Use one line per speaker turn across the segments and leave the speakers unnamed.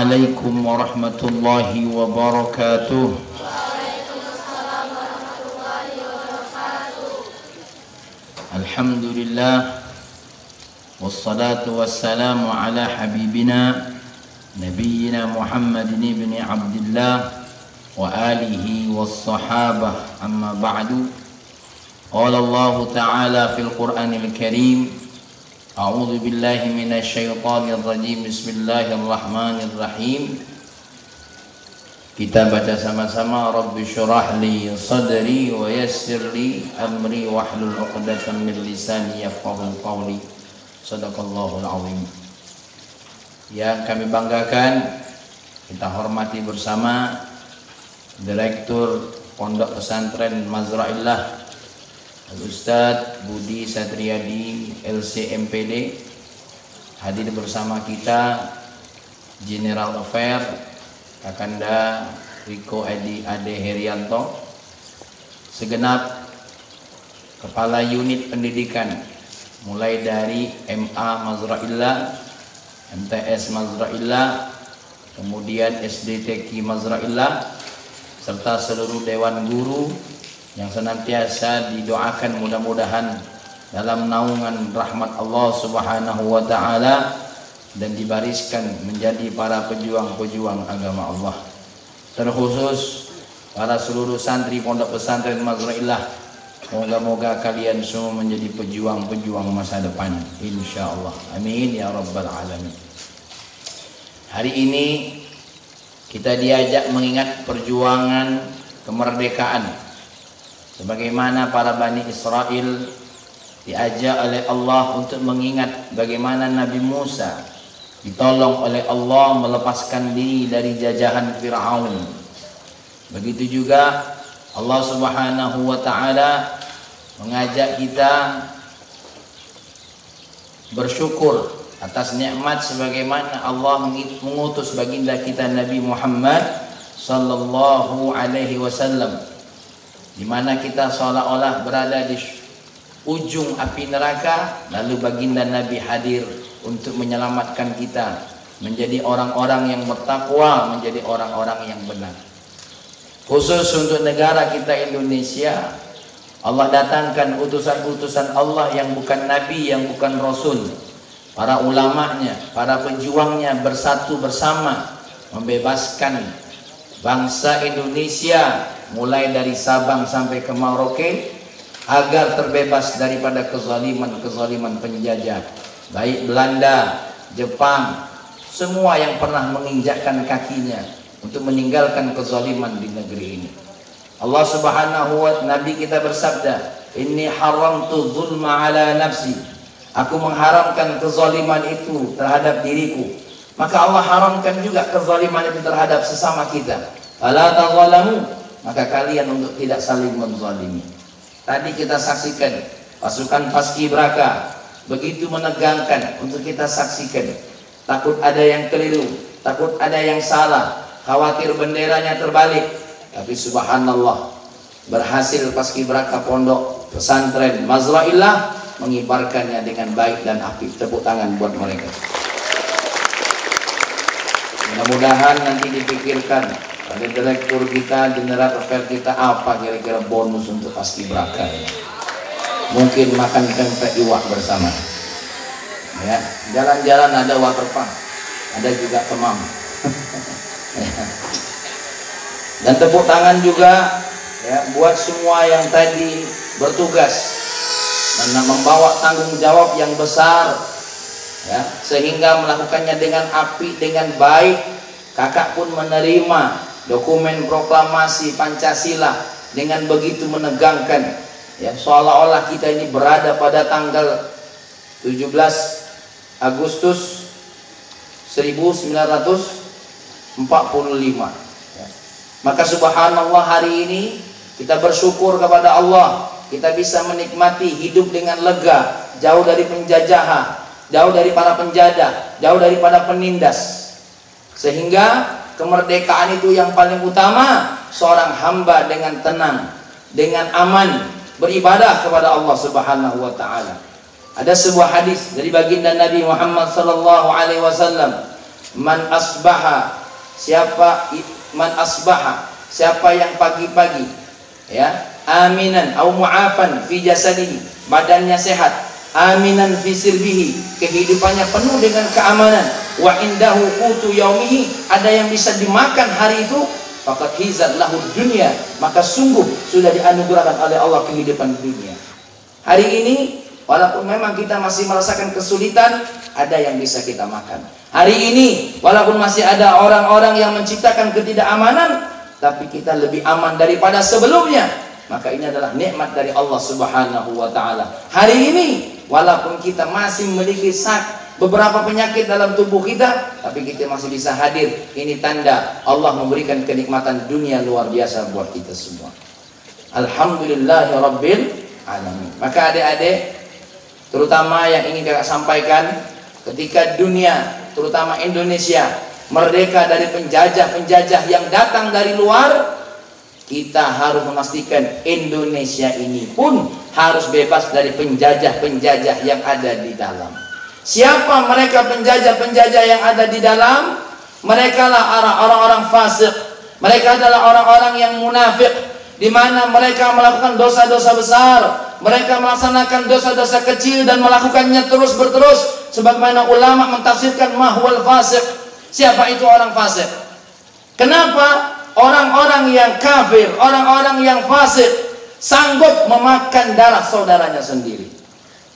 عليكم ورحمة الله وبركاته. الحمد لله والصلاة والسلام على حبيبنا نبينا محمد بن عبد الله وآله والصحابة. أما بعد، قال الله تعالى في القرآن الكريم: أعوذ بالله من الشيطان الرجيم، بسم الله الرحمن الرحيم. Kita baca sama-sama. Rabbi syurah li sadri wa yassir li amri wahlul 'uqdatam min lisani yafqahu qawli. Shadaqallahul azim. Yang kami banggakan, kita hormati bersama Direktur Pondok Pesantren Mazra'illah Al-Ustadz Budi Satriadi LCMPD. Hadir bersama kita General Affair Kakanda Riko Adi Ade Herianto, segenap kepala unit pendidikan mulai dari MA Mazra'illah, MTS Mazra'illah, kemudian SDTQ Mazra'illah, serta seluruh dewan guru yang senantiasa didoakan mudah-mudahan dalam naungan rahmat Allah Subhanahu wa taala dan dibariskan menjadi para pejuang-pejuang agama Allah. Terkhusus para seluruh santri Pondok Pesantren Mazra'illah, moga-moga kalian semua menjadi pejuang-pejuang masa depan, insyaallah. Amin ya rabbal alamin. Hari ini kita diajak mengingat perjuangan kemerdekaan, sebagaimana para Bani Israel diajak oleh Allah untuk mengingat bagaimana Nabi Musa ditolong oleh Allah melepaskan diri dari jajahan Fir'aun. Begitu juga Allah Subhanahu wa taala mengajak kita bersyukur atas nikmat sebagaimana Allah mengutus baginda kita Nabi Muhammad sallallahu alaihi wasallam, di mana kita seolah-olah berada di ujung api neraka, lalu baginda Nabi hadir untuk menyelamatkan kita menjadi orang-orang yang bertakwa, menjadi orang-orang yang benar. Khusus untuk negara kita Indonesia, Allah datangkan utusan-utusan Allah yang bukan nabi, yang bukan rasul. Para ulamanya, para pejuangnya bersatu bersama membebaskan bangsa Indonesia mulai dari Sabang sampai ke Merauke agar terbebas daripada kezaliman-kezaliman penjajah, baik Belanda, Jepang, semua yang pernah menginjakkan kakinya untuk meninggalkan kezaliman di negeri ini. Allah Subhanahu wa taala, Nabi kita bersabda, "Inni haramtu dzulma ala nafsi." Aku mengharamkan kezaliman itu terhadap diriku. Maka Allah haramkan juga kezaliman itu terhadap sesama kita. Fala tadzalamu, maka kalian untuk tidak saling menzalimi. Tadi kita saksikan pasukan Paskibraka begitu menegangkan untuk kita saksikan. Takut ada yang keliru, takut ada yang salah, khawatir benderanya terbalik. Tapi subhanallah, berhasil Paskibraka Pondok Pesantren Mazra'illah mengibarkannya dengan baik dan apik. Tepuk tangan buat mereka. Mudah-mudahan nanti dipikirkan pada direktur kita, general affair kita, apa kira-kira bonus untuk Paskibraka ya. Mungkin makan pempek iwak bersama ya, jalan-jalan ada waterpark, ada juga kemam dan tepuk tangan juga ya buat semua yang tadi bertugas dan membawa tanggung jawab yang besar ya, sehingga melakukannya dengan apik, dengan baik. Kakak pun menerima dokumen proklamasi Pancasila dengan begitu menegangkan ya, seolah-olah kita ini berada pada tanggal 17 Agustus 1945 ya. Maka subhanallah, hari ini kita bersyukur kepada Allah, kita bisa menikmati hidup dengan lega, jauh dari penjajahan, jauh dari para penjajah, jauh daripada penindas. Sehingga kemerdekaan itu yang paling utama, seorang hamba dengan tenang, dengan aman beribadah kepada Allah Subhanahu wa taala. Ada sebuah hadis dari baginda Nabi Muhammad sallallahu alaihi wasallam, Man asbaha, siapa yang pagi-pagi ya, aminan au mu'afan fi jasadihi, badannya sehat, aminan fi sirbihi, kehidupannya penuh dengan keamanan, wa indahu qutu yaumihi, ada yang bisa dimakan hari itu, faqad hizat lahu dunya, maka sungguh sudah dianugerahkan oleh Allah kehidupan dunia. Hari ini walaupun memang kita masih merasakan kesulitan, ada yang bisa kita makan. Hari ini walaupun masih ada orang-orang yang menciptakan ketidakamanan, tapi kita lebih aman daripada sebelumnya. Maka ini adalah nikmat dari Allah Subhanahu wa taala. Hari ini walaupun kita masih memiliki beberapa penyakit dalam tubuh kita, tapi kita masih bisa hadir. Ini tanda Allah memberikan kenikmatan dunia luar biasa buat kita semua. Alhamdulillahirabbil alamin. Maka adik-adik, terutama yang ingin kakak sampaikan, ketika dunia, terutama Indonesia, merdeka dari penjajah-penjajah yang datang dari luar, kita harus memastikan Indonesia ini pun harus bebas dari penjajah-penjajah yang ada di dalam. Siapa mereka penjajah-penjajah yang ada di dalam? Mereka lah orang-orang fasik. Mereka adalah orang-orang yang munafik, di mana mereka melakukan dosa-dosa besar, mereka melaksanakan dosa-dosa kecil dan melakukannya terus berterus. Sebagaimana ulama mentafsirkan mahwal fasik. Siapa itu orang fasik? Kenapa orang-orang yang kafir, orang-orang yang fasik sanggup memakan darah saudaranya sendiri?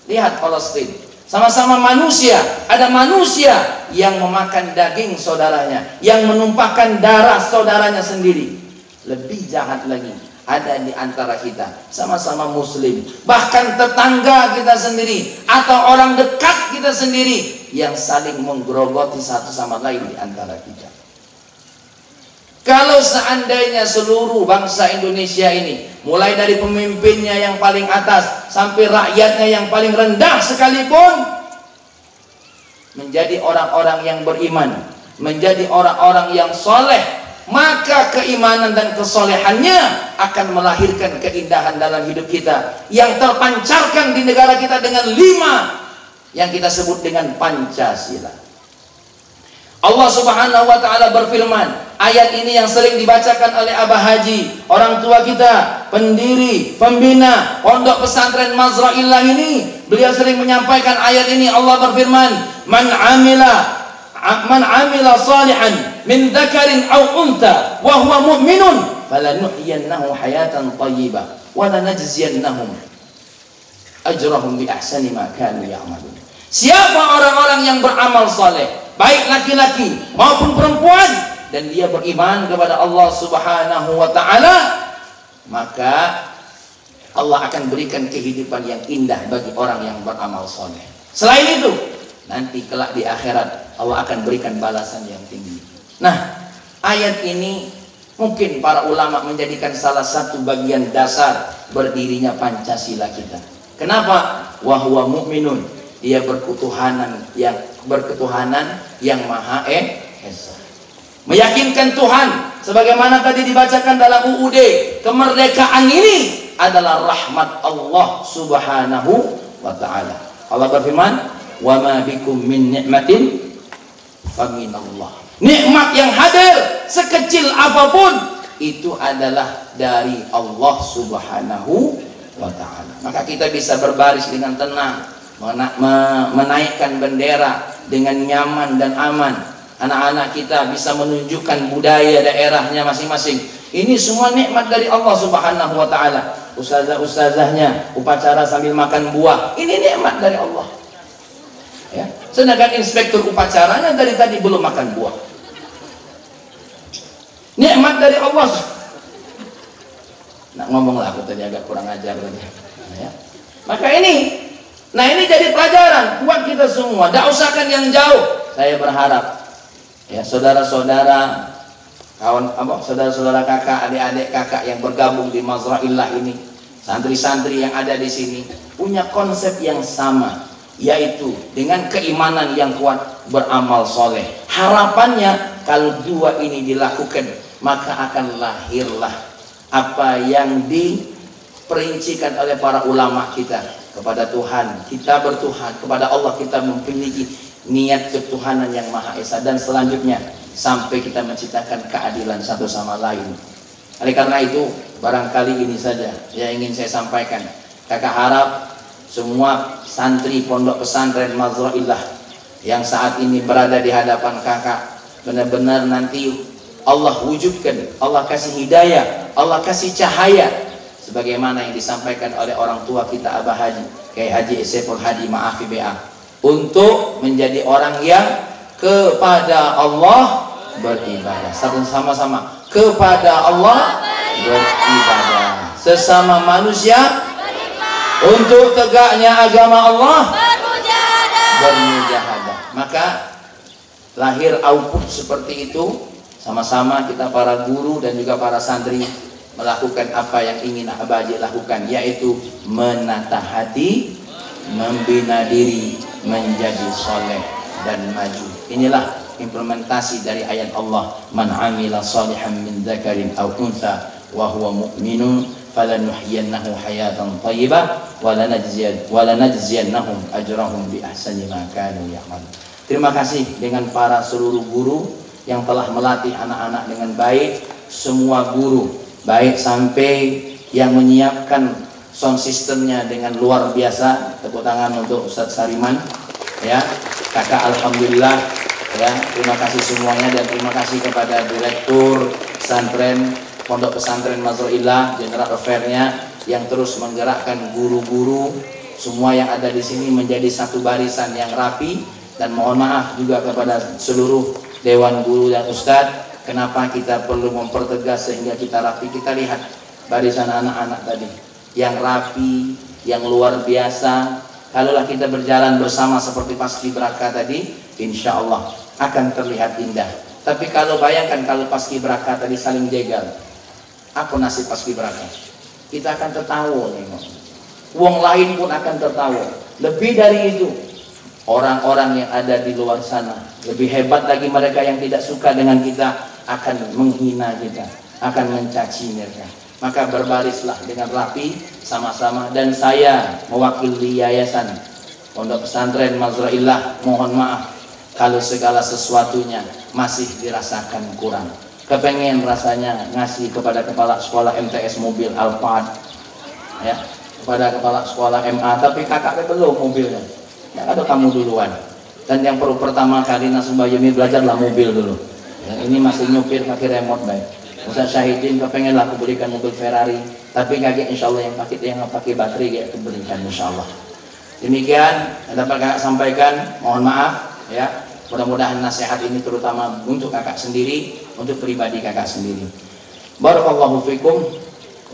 Lihat Palestina, sama-sama manusia, ada manusia yang memakan daging saudaranya, yang menumpahkan darah saudaranya sendiri. Lebih jahat lagi, ada di antara kita, sama-sama muslim, bahkan tetangga kita sendiri atau orang dekat kita sendiri yang saling menggerogoti satu sama lain di antara kita. Kalau seandainya seluruh bangsa Indonesia ini, mulai dari pemimpinnya yang paling atas sampai rakyatnya yang paling rendah sekalipun, menjadi orang-orang yang beriman, menjadi orang-orang yang soleh, maka keimanan dan kesolehannya akan melahirkan keindahan dalam hidup kita yang terpancarkan di negara kita dengan 5 yang kita sebut dengan Pancasila. Allah Subhanahu wa taala berfirman, ayat ini yang sering dibacakan oleh Abah Haji, orang tua kita, pendiri, pembina Pondok Pesantren Mazraillah ini, beliau sering menyampaikan ayat ini. Allah berfirman, man amila salihan min dzakarin aw untha wa huwa mu'minun falanuhyiyannahu hayatan thayyibah wa lanajziyannahum ajrahum bi ahsani ma kanu ya'malun. Siapa orang-orang yang beramal saleh, baik laki-laki maupun perempuan, dan dia beriman kepada Allah Subhanahu wa taala, maka Allah akan berikan kehidupan yang indah bagi orang yang beramal saleh. Selain itu, nanti kelak di akhirat Allah akan berikan balasan yang tinggi. Nah, ayat ini mungkin para ulama menjadikan salah satu bagian dasar berdirinya Pancasila kita. Kenapa? Wa huwa mu'minun, dia berketuhanan yang Maha Esa. Meyakinkan Tuhan, sebagaimana tadi dibacakan dalam UUD, kemerdekaan ini adalah rahmat Allah Subhanahu wa taala. Allah berfirman, wa ma bikum min ni'matin faminallah. Nikmat yang hadir sekecil apapun itu adalah dari Allah Subhanahu wa taala. Maka kita bisa berbaris dengan tenang, menaikkan bendera dengan nyaman dan aman. Anak-anak kita bisa menunjukkan budaya daerahnya masing-masing. Ini semua nikmat dari Allah Subhanahu wa taala. Ustazah-ustazahnya upacara sambil makan buah, ini nikmat dari Allah. Ya. Sedangkan inspektur upacaranya dari tadi belum makan buah. Nikmat dari Allah. Nah, ngomonglah aku tadi agak kurang ajar tadi. Nah, ya. Maka ini jadi pelajaran buat kita semua. Tidak usahkan yang jauh. Saya berharap ya saudara-saudara, saudara-saudara kakak, adik-adik kakak yang bergabung di Mazraillah ini, santri-santri yang ada di sini punya konsep yang sama, yaitu dengan keimanan yang kuat, beramal soleh. Harapannya kalau dua ini dilakukan, maka akan lahirlah apa yang diperincikan oleh para ulama kita kepada Tuhan. Kita bertuhan kepada Allah, kita memiliki niat ketuhanan yang Maha Esa, dan selanjutnya sampai kita menciptakan keadilan satu sama lain. Oleh karena itu, barangkali ini saja yang ingin saya sampaikan. Kakak harap semua santri pondok pesantren Mazra'illah yang saat ini berada di hadapan kakak, benar-benar nanti Allah wujudkan, Allah kasih hidayah, Allah kasih cahaya, sebagaimana yang disampaikan oleh orang tua kita Abah Haji Kiai Haji Saiful Hadi Ma'afi BA, untuk menjadi orang yang kepada Allah beribadah. Sama-sama kepada Allah beribadah, sesama manusia untuk tegaknya agama Allah bermujahadah. Maka lahir output seperti itu, sama-sama kita para guru dan juga para santri melakukan apa yang ingin Abah Haji lakukan, yaitu menata hati, membina diri menjadi soleh dan maju. Inilah implementasi dari ayat Allah, man amila salihan min dzakarin aw untha wa huwa mu'minun falanuhyiyannahu hayatan thayyibah wa lanajziyannahum ajrahum bi ahsani ma kanu ya'malun. Terima kasih dengan para seluruh guru yang telah melatih anak-anak dengan baik, semua guru, baik sampai yang menyiapkan sound systemnya dengan luar biasa. Tepuk tangan untuk Ustadz Sariman, ya kakak, alhamdulillah, ya terima kasih semuanya, dan terima kasih kepada Direktur Pesantren Pondok Pesantren Mazra'illah, General Affair-nya yang terus menggerakkan guru-guru semua yang ada di sini menjadi satu barisan yang rapi. Dan mohon maaf juga kepada seluruh Dewan Guru dan Ustadz, kenapa kita perlu mempertegas sehingga kita rapi. Kita lihat barisan anak-anak tadi yang rapi, yang luar biasa. Kalaulah kita berjalan bersama seperti paskibraka tadi, insya Allah akan terlihat indah. Tapi kalau bayangkan kalau paskibraka tadi saling jegal, apa nasib paskibraka? Kita akan tertawa, wong lain pun akan tertawa. Lebih dari itu, orang-orang yang ada di luar sana, lebih hebat lagi mereka yang tidak suka dengan kita, akan menghina kita, akan mencaci mereka. Maka berbarislah dengan rapi sama-sama. Dan saya mewakili Yayasan Pondok Pesantren Mazra'illah, mohon maaf kalau segala sesuatunya masih dirasakan kurang. Kepengen rasanya ngasih kepada kepala sekolah MTS mobil Alphard, ya, kepada kepala sekolah MA, tapi kakaknya belum mobilnya. Ya, ada kamu duluan. Dan yang perlu pertama kali Nasumbayumi belajarlah mobil dulu. Yang ini masih nyupir pakai remote baik. Ustaz Syahidin kepengen lah aku berikan mobil Ferrari, tapi kakek insya Allah yang pakai baterai kayak aku berikan insya Allah. Demikian yang dapat kakak sampaikan. Mohon maaf, ya. Mudah-mudahan nasihat ini terutama untuk kakak sendiri, untuk pribadi kakak sendiri. Barakallahu fikum.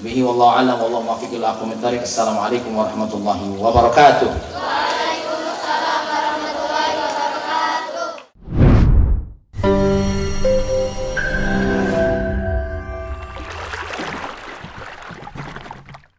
Bihi wallahu a'lam wallahu muwaffiq ila aqwamit thariq. Assalamualaikum warahmatullahi wabarakatuh.